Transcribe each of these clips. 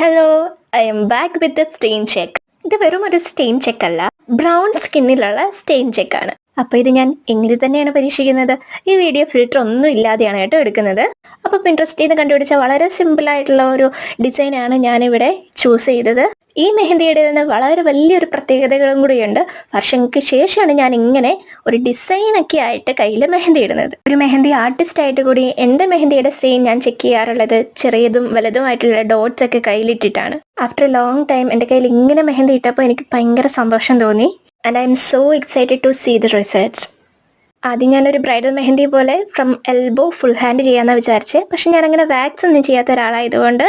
Hello, I'm back with the stain check. ഇത് വെറും ഒരു സ്റ്റെയിൻ ചെക്ക് അല്ല, ബ്രൗൺ സ്കിന്നിലുള്ള സ്റ്റെയിൻ ചെക്കാണ്. അപ്പോൾ ഇത് ഞാൻ എന്നിൽ തന്നെയാണ് പരീക്ഷിക്കുന്നത്. ഈ വീഡിയോ ഫിൽറ്റർ ഒന്നും ഇല്ലാതെയാണ് കേട്ടോ എടുക്കുന്നത്. അപ്പോൾ പിൻട്രസ്റ്റിൽ നിന്ന് കണ്ടുപിടിച്ച വളരെ സിമ്പിൾ ആയിട്ടുള്ള ഒരു ഡിസൈനാണ് ഞാനിവിടെ ചൂസ് ചെയ്തത്. ഈ മെഹന്തിയുടെ വളരെ വലിയൊരു പ്രത്യേകതകളും കൂടിയുണ്ട്. വർഷങ്ങൾക്ക് ശേഷമാണ് ഞാൻ ഇങ്ങനെ ഒരു ഡിസൈനൊക്കെ ആയിട്ട് കയ്യിൽ മെഹന്തി ഇടുന്നത്. ഒരു മെഹന്തി ആർട്ടിസ്റ്റ് ആയിട്ട് കൂടി എൻ്റെ മെഹന്തിയുടെ സ്റ്റെയിൻ ഞാൻ ചെക്ക് ചെയ്യാറുള്ളത് ചെറിയതും വലുതുമായിട്ടുള്ള ഡോട്ട്സ് ഒക്കെ കയ്യിലിട്ടിട്ടാണ്. ആഫ്റ്റർ എ ലോങ് ടൈം എൻ്റെ കയ്യിൽ ഇങ്ങനെ മെഹന്തി ഇട്ടപ്പോൾ എനിക്ക് ഭയങ്കര സന്തോഷം തോന്നി. And I'm so excited to see the results. ആദ്യം ഞാനൊരു ബ്രൈഡൽ മെഹന്തി പോലെ ഫ്രം എൽബോ ഫുൾ ഹാൻഡ് ചെയ്യാമെന്ന് വിചാരിച്ച്, പക്ഷെ ഞാനങ്ങനെ വാക്സ് ഒന്നും ചെയ്യാത്ത ഒരാളായതുകൊണ്ട്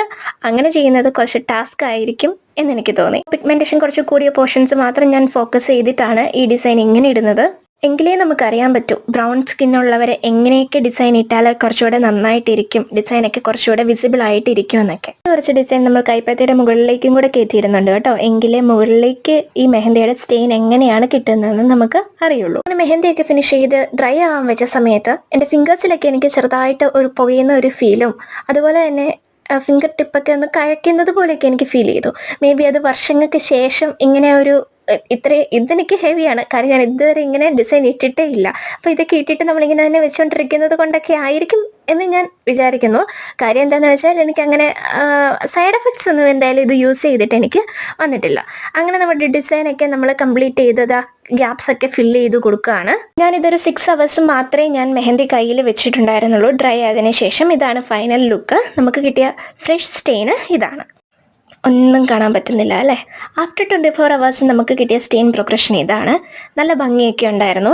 അങ്ങനെ ചെയ്യുന്നത് കുറച്ച് ടാസ്ക് ആയിരിക്കും എന്നെനിക്ക് തോന്നി. പിഗ്മെന്റേഷൻ കുറച്ച് കൂടിയ പോർഷൻസ് മാത്രം ഞാൻ ഫോക്കസ് ചെയ്തിട്ടാണ് ഈ ഡിസൈൻ ഇങ്ങനെ ഇടുന്നത്. എങ്കിലേ നമുക്കറിയാൻ പറ്റൂ ബ്രൗൺ സ്കിന്നുള്ളവരെ എങ്ങനെയൊക്കെ ഡിസൈൻ ഇട്ടാൽ കുറച്ചുകൂടെ നന്നായിട്ടിരിക്കും, ഡിസൈനൊക്കെ കുറച്ചുകൂടെ വിസിബിൾ ആയിട്ടിരിക്കും എന്നൊക്കെ. കുറച്ച് ഡിസൈൻ നമ്മൾ കൈപ്പത്തിയുടെ മുകളിലേക്കും കൂടെ കയറ്റിയിടുന്നുണ്ട് കേട്ടോ. എങ്കിലേ മുകളിലേക്ക് ഈ മെഹന്തിയുടെ സ്റ്റെയിൻ എങ്ങനെയാണ് കിട്ടുന്നതെന്ന് നമുക്ക് അറിയുള്ളൂ. മെഹന്തിയൊക്കെ ഫിനിഷ് ചെയ്ത് ഡ്രൈ ആവാൻ വെച്ച സമയത്ത് എൻ്റെ ഫിംഗേഴ്സിലൊക്കെ എനിക്ക് ചെറുതായിട്ട് ഒരു പുകയുന്ന ഒരു ഫീലും, അതുപോലെ തന്നെ ഫിംഗർ ടിപ്പൊക്കെ ഒന്ന് കഴിക്കുന്നത് പോലെയൊക്കെ എനിക്ക് ഫീൽ ചെയ്തു. മേ ബി അത് വർഷങ്ങൾക്ക് ശേഷം ഇങ്ങനെ ഒരു ഇതെനിക്ക് ഹെവിയാണ്, കാര്യം ഞാൻ ഇതുവരെ ഇങ്ങനെ ഡിസൈൻ ഇട്ടിട്ടേ ഇല്ല. അപ്പോൾ ഇതൊക്കെ ഇട്ടിട്ട് നമ്മളിങ്ങനെ തന്നെ വെച്ചുകൊണ്ടിരിക്കുന്നത് കൊണ്ടൊക്കെ ആയിരിക്കും എന്ന് ഞാൻ വിചാരിക്കുന്നു. കാര്യം എന്താണെന്ന് വെച്ചാൽ എനിക്ക് അങ്ങനെ സൈഡ് എഫക്ട്സ് ഒന്നും എന്തായാലും ഇത് യൂസ് ചെയ്തിട്ട് എനിക്ക് വന്നിട്ടില്ല. അങ്ങനെ നമ്മുടെ ഡിസൈനൊക്കെ നമ്മൾ കംപ്ലീറ്റ് ചെയ്തത് ഗ്യാപ്സ് ഒക്കെ ഫില്ല് ചെയ്ത് കൊടുക്കുകയാണ്. ഞാനിതൊരു 6 hours മാത്രമേ ഞാൻ മെഹന്തി കയ്യിൽ വെച്ചിട്ടുണ്ടായിരുന്നുള്ളൂ. ഡ്രൈ ആയതിനു ശേഷം ഇതാണ് ഫൈനൽ ലുക്ക്. നമുക്ക് കിട്ടിയ ഫ്രഷ് സ്റ്റെയിന് ഇതാണ്. ഒന്നും കാണാൻ പറ്റുന്നില്ല അല്ലേ? ആഫ്റ്റർ 24 hours നമുക്ക് കിട്ടിയ സ്റ്റെയിൻ പ്രോഗ്രഷൻ ഇതാണ്. നല്ല ഭംഗിയൊക്കെ ഉണ്ടായിരുന്നു.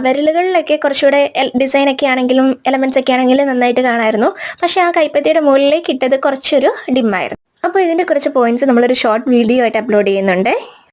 വിരലുകളിലൊക്കെ കുറച്ചുകൂടെ ഡിസൈനൊക്കെ ആണെങ്കിലും എലമെൻറ്റ്സ് ഒക്കെ ആണെങ്കിലും നന്നായിട്ട് കാണാമായിരുന്നു. പക്ഷേ ആ കൈപ്പത്തിയുടെ മുകളിലേക്ക് ഇട്ടത് കുറച്ചൊരു ഡിമ്മായിരുന്നു. അപ്പോൾ ഇതിൻ്റെ കുറച്ച് പോയിന്റ്സ് നമ്മളൊരു ഷോർട്ട് വീഡിയോ ആയിട്ട് അപ്ലോഡ് ചെയ്യുന്നുണ്ട്.